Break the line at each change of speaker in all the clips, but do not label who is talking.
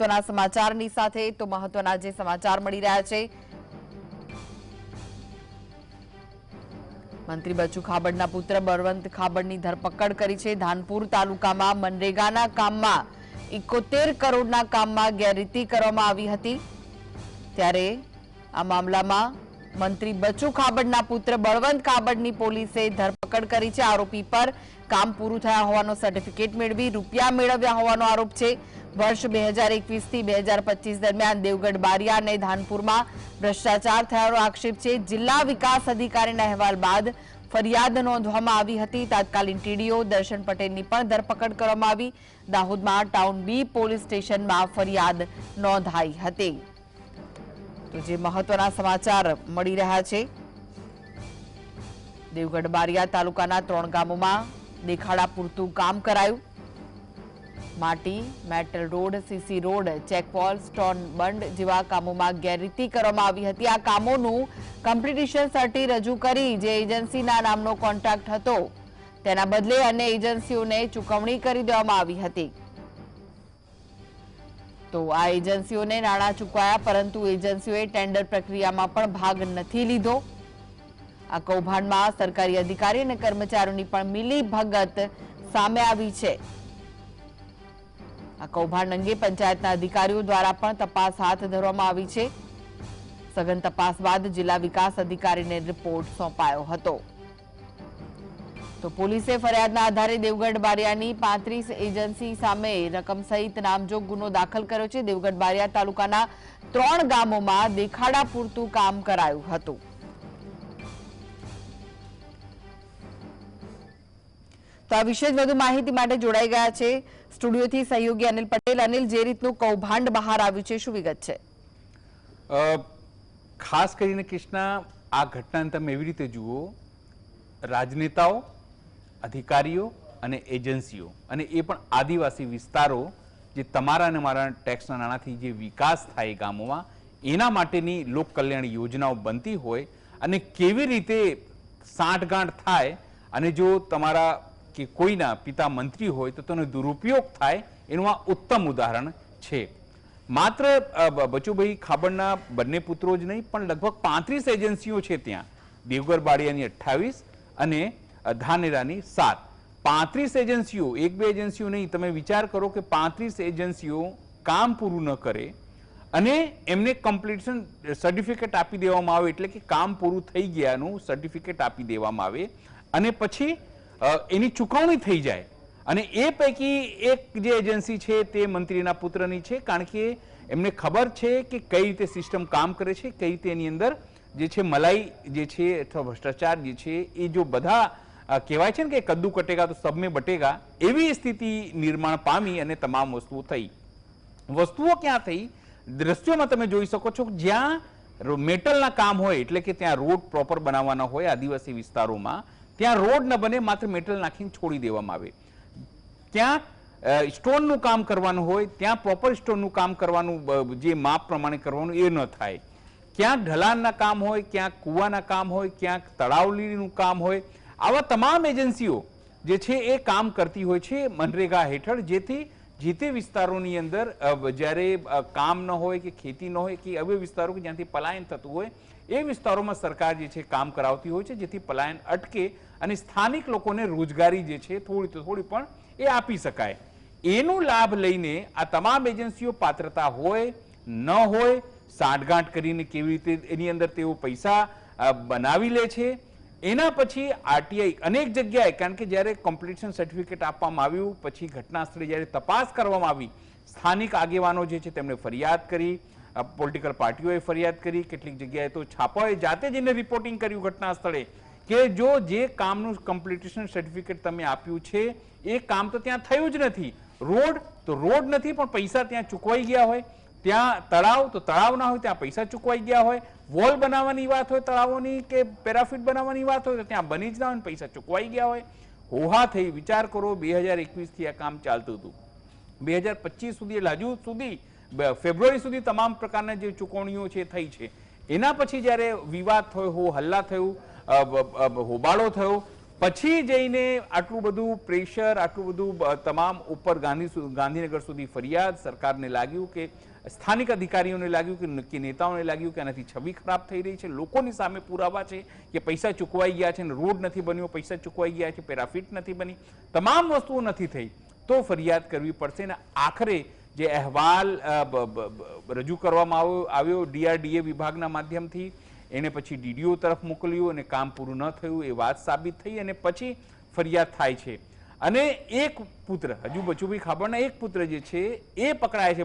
મહત્વના સમાચારની સાથે તો મહત્વના જે સમાચાર મળી રહ્યા છે, મંત્રી બચુ ખાબડના પુત્ર બળવંત ખાબડની ધરપકડ કરી છે। ધાનપુર તાલુકામાં મનરેગાના કામમાં 71 કરોડના કામમાં ગેરરીતિ કરવામાં આવી હતી। ત્યારે આ મામલામાં મંત્રી બચુ ખાબડના પુત્ર બળવંત ખાબડની પોલીસે ધરપકડ કરી છે। આરોપી પર કામ પૂરું થયા હોવાનો સર્ટિફિકેટ મેળવી રૂપિયા મેળવ્યા હોવાનો આરોપ છે। વર્ષ 2021 થી 2025 દરમિયાન દેવગઢ બારિયા અને ધાનપુરમાં ભ્રષ્ટાચાર થયાનો આક્ષેપ છે। જિલ્લા વિકાસ અધિકારીના અહેવાલ બાદ ફરિયાદ નોંધવામાં આવી હતી। તાત્કાલિક ટીડીઓ દર્શન પટેલની પણ ધરપકડ કરવામાં આવી। દાહોદમાં ટાઉન બી પોલીસ સ્ટેશનમાં ફરિયાદ નોંધાઈ હતી। તો જે મહત્વના સમાચાર મળી રહ્યા છે, દેવગઢ બારિયા તાલુકાના 3 ગામોમાં દેખાડા પૂરતું કામ કરાયું। માટી, metal road, CC road, check wall, stone bund જેવા કામોમાં ગેરરીતિ કરવામાં આવી હતી। આ કામોનું કમ્પ્લીટેશન સર્ટી રજૂ કરી જે એજન્સીના નામનો કોન્ટ્રાક્ટ હતો તેના બદલે અન્ય એજન્સીઓને ચૂકવણી કરી દેવામાં આવી હતી। તો આ એજન્સીઓને નાણાં ચૂકવાયા, પરંતુ એજન્સીઓએ ટેન્ડર પ્રક્રિયામાં પણ ભાગ નથી લીધો। આ કૌભાંડમાં સરકારી અધિકારી અને કર્મચારીઓની પણ મિલીભગત સામે આવી છે। આ કૌભાંડ અંગે પંચાયતના અધિકારીઓ દ્વારા પણ તપાસ હાથ ધરવામાં આવી છે। સઘન તપાસ બાદ જિલ્લા વિકાસ અધિકારીને રિપોર્ટ સોંપાયો હતો। તો પોલીસે ફરિયાદના આધારે દેવગઢ બારિયાની 35 એજન્સી સામે રકમ સહિત નામજોગ ગુનો દાખલ કર્યો છે। દેવગઢ બારિયા તાલુકાના 3 ગામોમાં દેખાડા પૂરતું કામ કરાયું હતું। તો આ વિશે વધુ માહિતી માટે જોડાઈ ગયા છે સ્ટુડિયોથી સહયોગી અનિલ પટેલ। અનિલ, જે રીતનું કૌભાંડ બહાર આવ્યું છે, શું વિગત છે?
ખાસ કરીને કૃષ્ણા, આ ઘટનાને તમે એવી રીતે જુઓ, રાજનેતાઓ, અધિકારીઓ અને એજન્સીઓ, અને એ પણ આદિવાસી વિસ્તારો જે તમારા અને મારા ટેક્સના નાણાંથી જે વિકાસ થાય ગામોમાં, એના માટેની લોક કલ્યાણ યોજનાઓ બનતી હોય અને કેવી રીતે સાંઠગાંઠ થાય, અને જો તમારા કે કોઈના પિતા મંત્રી હોય તો તેનો દુરુપયોગ થાય, એનું આ ઉત્તમ ઉદાહરણ છે। માત્ર બચુભાઈ ખાબડના બંને પુત્રો જ નહીં, પણ લગભગ 35 એજન્સીઓ છે ત્યાં। દેવગઢ બારિયાની 28 અને ધાનેરાની 7, 35 એજન્સીઓ, 1-2 એજન્સીઓ નહીં। તમે વિચાર કરો કે 35 એજન્સીઓ કામ પૂરું ન કરે અને એમને કમ્પ્લીશન સર્ટિફિકેટ આપી દેવામાં આવે, એટલે કે કામ પૂરું થઈ ગયાનું સર્ટિફિકેટ આપી દેવામાં આવે, અને પછી એની ચૂકવણી થઈ જાય, અને એ પૈકી એક જે એજન્સી છે તે મંત્રીના પુત્રની છે, કારણ કે એમને ખબર છે કે કઈ રીતે સિસ્ટમ કામ કરે છે, કઈ રીતે એની અંદર જે છે મલાઈ જે છે અથવા ભ્રષ્ટાચાર જે છે એ જો બધા કહેવાય છે ને કે કદ્દુ કટેગા તો સબ મેં બટેગા, એવી સ્થિતિ નિર્માણ પામી અને તમામ વસ્તુઓ થઈ। વસ્તુઓ ક્યાં થઈ? દ્રશ્યોમાં તમે જોઈ શકો છો, જ્યાં મેટલના કામ હોય, એટલે કે ત્યાં રોડ પ્રોપર બનાવવાના હોય આદિવાસી વિસ્તારોમાં, ત્યાં રોડ ન બને, માત્ર મેટલ નાખીને છોડી દેવામાં આવે। ત્યાં સ્ટોનનું કામ કરવાનું હોય, ત્યાં પ્રોપર સ્ટોનનું કામ કરવાનું, જે માપ પ્રમાણે કરવાનું એ ન થાય। ક્યાંક ઢલાનના કામ હોય, ક્યાંક કૂવાના કામ હોય, ક્યાંક તળાવલીનું કામ હોય, આવા તમામ એજન્સીઓ જે છે એ કામ કરતી હોય છે મનરેગા હેઠળ, જેથી જે તે વિસ્તારોની અંદર જ્યારે કામ ન હોય કે ખેતી ન હોય કે એવા વિસ્તારો કે જ્યાંથી પલાયન થતું હોય, એ વિસ્તારોમાં સરકાર જે છે કામ કરાવતી હોય છે, જેથી પલાયન અટકે અને સ્થાનિક લોકોને રોજગારી જે છે થોડી તો થોડી પણ એ આપી શકાય। એનો લાભ લઈને આ તમામ એજન્સીઓ પાત્રતા હોય ન હોય, સાંઠગાંઠ કરીને કેવી રીતે એની અંદર તેઓ પૈસા બનાવી લે છે। એના પછી આરટીઆઈ અનેક જગ્યાએ, કારણ કે જ્યારે કમ્પ્લીશન સર્ટિફિકેટ આપવામાં આવ્યું પછી ઘટના સ્થળે જ્યારે તપાસ કરવામાં આવી, સ્થાનિક આગેવાનો જે છે તેમણે ફરિયાદ કરી, પોલિટિકલ પાર્ટીઓએ ફરિયાદ કરી, કેટલીક જગ્યાએ તો છાપાઓએ જાતે જ એને રિપોર્ટિંગ કર્યું ઘટના સ્થળે કે જો જે કામનું કમ્પ્લીટેશન સર્ટિફિકેટ તમે આપ્યું છે એ કામ તો ત્યાં થયું જ નથી। રોડ તો રોડ નથી, પણ પૈસા ત્યાં ચૂકવાઈ ગયા હોય, ત્યાં તળાવ તો તળાવ ના હોય, ત્યાં પૈસા ચૂકવાઈ ગયા હોય, વોલ બનાવવાની વાત હોય તળાવોની કે પેરાફિટ બનાવવાની વાત હોય તો ત્યાં બની જ ના હોય, પૈસા ચૂકવાઈ ગયા હોય। હોહા થઈ, વિચાર કરો 2021 થી આ કામ ચાલતું હતું, 2025 સુધી, એટલે હજુ સુધી ફેબ્રુઆરી સુધી તમામ પ્રકારના જે ચૂકવણીઓ છે થઈ છે। એના પછી જ્યારે વિવાદ થયો, હો હલ્લા થયું, હોબાળો થયો, પછી જઈને આટલું બધું પ્રેશર, આટલું બધું તમામ ઉપર ગાંધીનગર સુધી ફરિયાદ સરકારને લાગ્યું કે સ્થાનિક અધિકારીઓને લાગ્યું કે નેતાઓને લાગ્યું કે આનાથી છબી ખરાબ થઈ રહી છે, લોકોની સામે પુરાવા છે કે પૈસા ચૂકવાઈ ગયા છે, રોડ નથી બન્યો, પૈસા ચૂકવાઈ ગયા છે, પેરાફિટ નથી બની, તમામ વસ્તુઓ નથી થઈ, તો ફરિયાદ કરવી પડશે. ને આખરે જે અહેવાલ રજૂ કરવામાં આવ્યો DRDA વિભાગના માધ્યમથી, એને પછી DDO તરફ મોકલ્યું અને કામ પૂરું ન થયું એ વાત સાબિત થઈ અને પછી ફરિયાદ થાય છે. અને એક પુત્ર, હજુ બચુભાઈ ખાબડના એક પુત્ર જે છે એ પકડાય છે,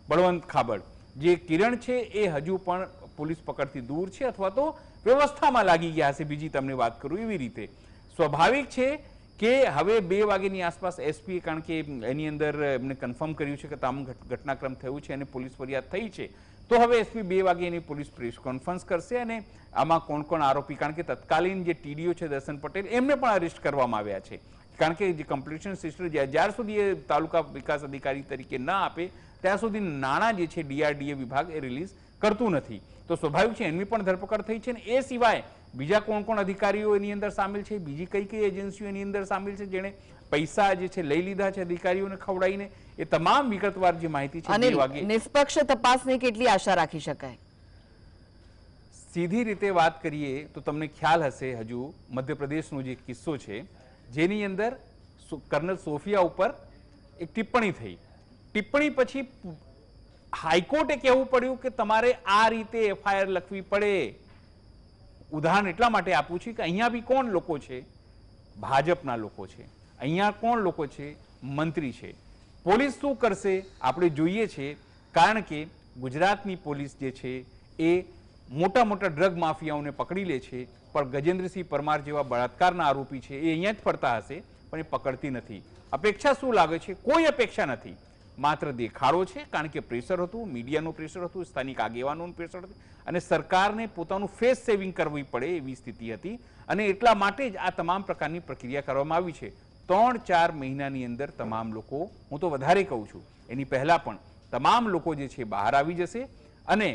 બળવંત ખાબડ. જે કિરણ છે એ હજુ પણ પોલીસ પકડથી દૂર છે અથવા તો વ્યવસ્થામાં લાગી ગયા હશે. બીજી તમને વાત કરું એવી રીતે સ્વાભાવિક છે કે હવે 2 વાગ્યાની આસપાસ SP, કારણ કે એની અંદર એમને કન્ફર્મ કર્યું છે કે તમામ ઘટનાક્રમ થયું છે અને પોલીસ ફરિયાદ થઈ છે, તો હવે SP 2 વાગે એની પોલીસ પ્રેસ કોન્ફરન્સ કરશે અને આમાં કોણ કોણ આરોપી, કારણ કે તત્કાલીન જે TDO છે દર્શન પટેલ, એમને પણ અરેસ્ટ કરવામાં આવ્યા છે. કારણ કે જે કમ્પ્લીશન સિસ્ટર જ્યાર સુધી એ તાલુકા વિકાસ અધિકારી તરીકે ન આપે ત્યાં સુધી નાણાં જે છે DRDA વિભાગ એ રિલીઝ કરતું નથી. તો સ્વાભાવિક છે એમની પણ ધરપકડ થઈ છે. ને એ સિવાય બીજા કોણ કોણ અધિકારીઓ એની અંદર સામેલ છે, બીજી કઈ કઈ એજન્સીઓ એની અંદર સામેલ છે જેણે પૈસા જે છે લઈ લીધા છે અધિકારીઓને ખવડાવીને, એ તમામ વિગતવાર જે માહિતી છે 2 વાગે.
નિષ્પક્ષ તપાસની કેટલી આશા રાખી શકાય?
સીધી રીતે વાત કરીએ તો તમને ખ્યાલ હશે, હજુ મધ્યપ્રદેશનો જે કિસ્સો છે જેની અંદર કર્નલ સોફિયા ઉપર એક ટિપ્પણી થઈ. ટિપ્પણી પછી હાઈકોર્ટે કહેવું પડ્યું કે તમારે આ રીતે FIR લખવી પડે. ઉદાહરણ એટલા માટે આપું છું કે અહીંયા બી કોણ લોકો છે? ભાજપના લોકો છે. અહીંયા કોણ લોકો છે? મંત્રી છે. પોલીસ શું કરશે આપણે જોઈએ છે, કારણ કે ગુજરાતની પોલીસ જે છે એ મોટા મોટા ડ્રગ માફિયાઓને પકડી લે છે, પણ ગજેન્દ્રસિંહ પરમાર જેવા બળાત્કારના આરોપી છે એ અહીંયા જ ફરતા હશે પણ એ પકડતી નથી. અપેક્ષા શું લાગે છે? કોઈ અપેક્ષા નથી, માત્ર દેખાડો છે. કારણ કે પ્રેશર હતું, મીડિયાનું પ્રેશર હતું, સ્થાનિક આગેવાનોનું પ્રેશર હતું અને સરકારને પોતાનું ફેસ સેવિંગ કરવી પડે એવી સ્થિતિ હતી અને એટલા માટે જ આ તમામ પ્રકારની પ્રક્રિયા કરવામાં આવી છે. 3-4 મહિનાની અંદર તમામ લોકો, હું તો વધારે કહું છું, એની પહેલા પણ તમામ લોકો જે છે બહાર આવી જશે. અને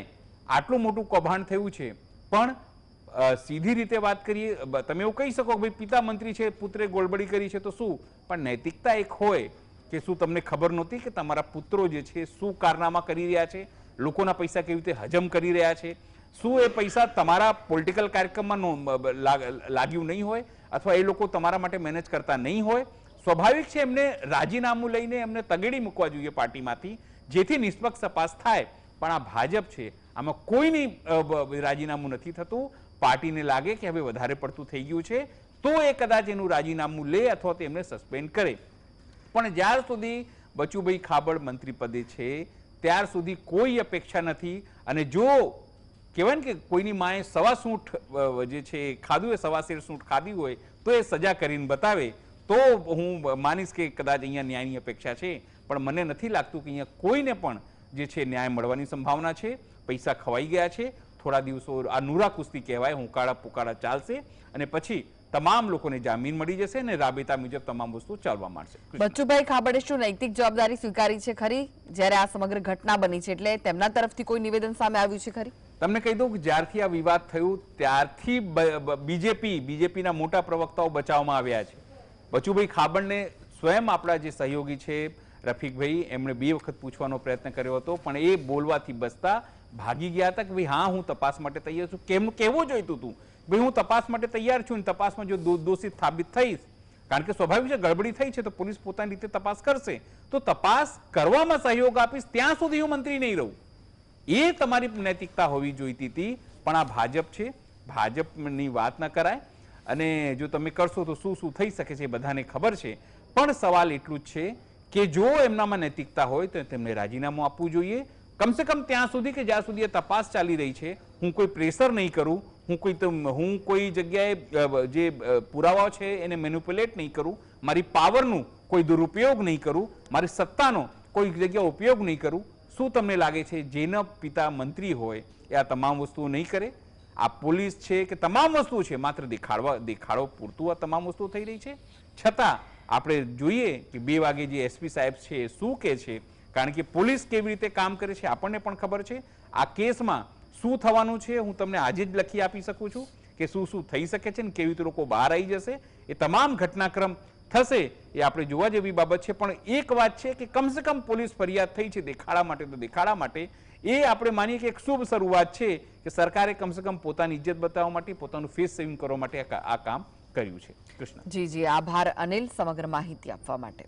આટલું મોટું કૌભાંડ થયું છે પણ સીધી રીતે વાત કરીએ, તમે એવું કહી શકો કે ભાઈ પિતા મંત્રી છે, પુત્રે ગોળબડી કરી છે તો શું, પણ નૈતિકતા એક હોય કે શું તમને ખબર નહોતી કે તમારા પુત્રો જે છે શું કારનામા કરી રહ્યા છે, લોકોના પૈસા કેવી રીતે હજમ કરી રહ્યા છે? શું એ પૈસા તમારા પોલિટિકલ કાર્યક્રમમાં લાગ્યું નહીં હોય અથવા એ લોકો તમારા માટે મેનેજ કરતા નહીં હોય? સ્વાભાવિક છે એમને રાજીનામું લઈને એમને તગેડી મૂકવા જોઈએ પાર્ટીમાંથી, જેથી નિષ્પક્ષ તપાસ થાય. પણ આ ભાજપ છે, આમાં કોઈની રાજીનામું નથી થતું. પાર્ટીને લાગે કે હવે વધારે પડતું થઈ ગયું છે તો એ કદાચ એનું રાજીનામું લે અથવા તો એમને સસ્પેન્ડ કરે. પણ જ્યાર સુધી બચુભાઈ ખાબડ મંત્રી પદે છે ત્યાર સુધી કોઈ અપેક્ષા નથી. અને જો કહેવાય ને કે કોઈની માએ 1.25 સૂંઠ જે છે ખાધું હોય, 1.25 સૂંઠ ખાધી હોય તો એ સજા કરીને બતાવે તો હું માનીશ કે કદાચ અહીંયા ન્યાયની અપેક્ષા છે. પણ મને નથી લાગતું કે અહીંયા કોઈને પણ જે છે ન્યાય મળવાની સંભાવના છે. પૈસા ખવાઈ ગયા છે. થોડા દિવસો આ નુરા કુસ્તી કહેવાય, હુંકાળા પુકાળા ચાલશે અને પછી તમામ લોકોને જામીન મળી જશે અને રાબેતા મુજબ તમામ વસ્તુ ચાલવા માંડશે.
બચુભાઈ ખાબડે શું નૈતિક જવાબદારી સ્વીકારી છે ખરી જ્યારે આ સમગ્ર ઘટના બની છે? એટલે તેમના તરફથી કોઈ નિવેદન સામે આવ્યું છે ખરી?
તમને કહી દઉં કે જ્યારથી આ વિવાદ થયું ત્યારથી બીજેપીના મોટા પ્રવક્તાઓ બચાવમાં આવ્યા છે. બચુભાઈ ખાબડને સ્વયં આપણા જે સહયોગી છે રફીકભાઈ, એમણે 2 વખત પૂછવાનો પ્રયત્ન કર્યો હતો પણ એ બોલવાથી બચતા ભાગી ગયા હતા કે ભાઈ હા હું તપાસ માટે તૈયાર છું. કેમ કહેવું જોઈતું હતું ભાઈ હું તપાસ માટે તૈયાર છું, તપાસમાં જો દોષિત સાબિત થઈશ, કારણ કે સ્વાભાવિક છે ગડબડી થઈ છે તો પોલીસ પોતાની રીતે તપાસ કરશે, તો તપાસ કરવામાં સહયોગ આપીશ ત્યાં સુધી હું મંત્રી નહીં રહું. એ તમારી નૈતિકતા હોવી જોઈતી હતી. પણ આ ભાજપ છે, ભાજપની વાત ન કરાય. અને જો તમે કરશો તો શું શું થઈ શકે છે એ બધાને ખબર છે. પણ સવાલ એટલું જ છે કે જો એમનામાં નૈતિકતા હોય તો તેમને રાજીનામું આપવું જોઈએ, કમસે કમ ત્યાં સુધી કે જ્યાં સુધી તપાસ ચાલી રહી છે. હું કોઈ પ્રેશર નહીં કરું, હું કોઈ જગ્યાએ જે પુરાવાઓ છે એને મેન્યુપ્યુલેટ નહીં કરું, મારી પાવરનું કોઈ દુરુપયોગ નહીં કરું, મારી સત્તાનો કોઈ જગ્યાએ ઉપયોગ નહીં કરું. શું તમને લાગે છે જેના પિતા મંત્રી હોય એ આ તમામ વસ્તુઓ નહીં કરે? આ પોલીસ છે કે તમામ વસ્તુ છે માત્ર દેખાડો પૂરતું આ તમામ વસ્તુઓ થઈ રહી છે. છતાં આપણે જોઈએ કે 2 વાગે જે SP સાહેબ છે શું કહે છે, કારણ કે પોલીસ કેવી રીતે કામ કરે છે આપણને પણ ખબર છે. આ કેસમાં શું થવાનું છે હું તમને આજે જ લખી આપી શકું છું કે શું શું થઈ શકે છે ને કેવી રીતે લોકો બહાર આવી જશે. એ તમામ ઘટનાક્રમ થશે એ આપણે જોવા જેવી બાબત છે. પણ એક વાત છે કે કમસે કમ પોલીસ ફરિયાદ થઈ છે દેખાડા માટે, તો દેખાડા માટે એ આપણે માનીએ કે એક શુભ શરૂઆત છે કે સરકારે કમસે કમ પોતાની ઇજ્જત બતાવવા માટે, પોતાનું ફેસ સેવિંગ કરવા માટે આ કામ કર્યું છે. કૃષ્ણ.
જી જી, આભાર અનિલ સમગ્ર માહિતી આપવા માટે.